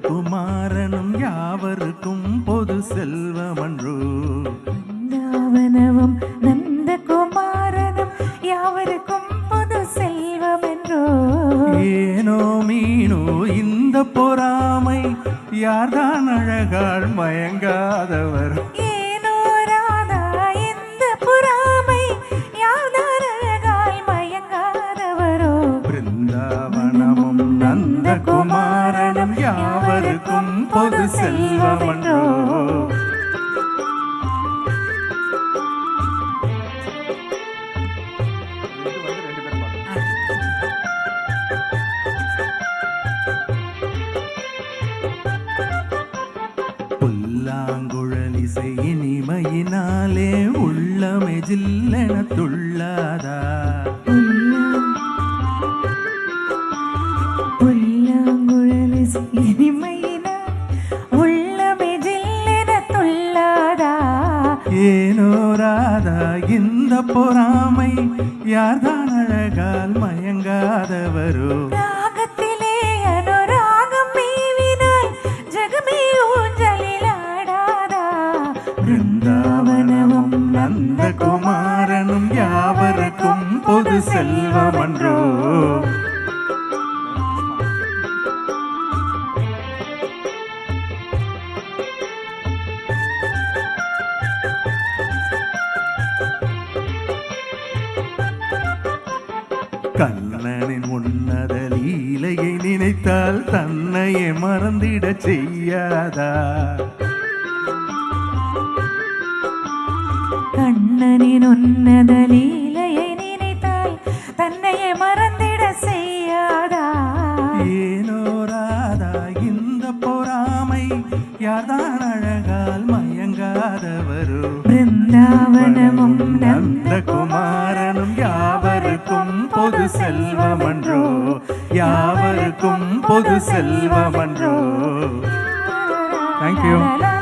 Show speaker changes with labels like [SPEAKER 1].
[SPEAKER 1] குமாரனும் யாவருக்கும் பொது செல்வமன்றோ.
[SPEAKER 2] பிருந்தாவனமும் நந்த குமாரனும் யாவருக்கும் பொது செல்வமென்றோ.
[SPEAKER 1] ஏனோ மீனோ இந்த பொறாமை, யார்தான் அழகாள் மயங்காதவர்.
[SPEAKER 2] ஏனோ ராதா இந்த பொறாமை, யார்தான் அழகால் மயங்காதவரோ.
[SPEAKER 1] பிருந்தாவனமும் நந்த குமாரனும் யாவருக்கும் பொது செல்வமன்றோ. புல்லாங்குழலிசை இனிமையினாலே உள்ளமே ஜில்லென துள்ளாதா.
[SPEAKER 2] புல்லாங்குழலிசை இனிமையினால் உள்ளமே ஜில்லென துள்ளாதா.
[SPEAKER 1] ஏனோ ராதா இந்த பொறாமை, யார்தான் அழகால் மயங்காதவரோ.
[SPEAKER 2] ராகத்திலே அனுராகம் மேவினால் ஜகமே ஊஞ்சலில் ஆடாதா.
[SPEAKER 1] பிருந்தாவனமும் நந்த குமாரனும் யாவருக்கும் பொது செல்வமன்றோ. கண்ணனின் உன்னத லீலையை நினைத்தால் தன்னையே மறந்திட செய்யாதா.
[SPEAKER 2] கண்ணனின் உன்னத லீலையை நினைத்தால் தன்னையே மறந்திட செய்யாதா.
[SPEAKER 1] ஏனோ ராதா இந்த பொறாமை, யார்தான் அழகால் மயங்காதவரோ.
[SPEAKER 2] பிருந்தாவனமும்
[SPEAKER 1] நந்த குமாரனும் யாவருக்கும் பொது செல்வமன்றோ. யாவருக்கும் பொது செல்வமன்றோ. Thank you.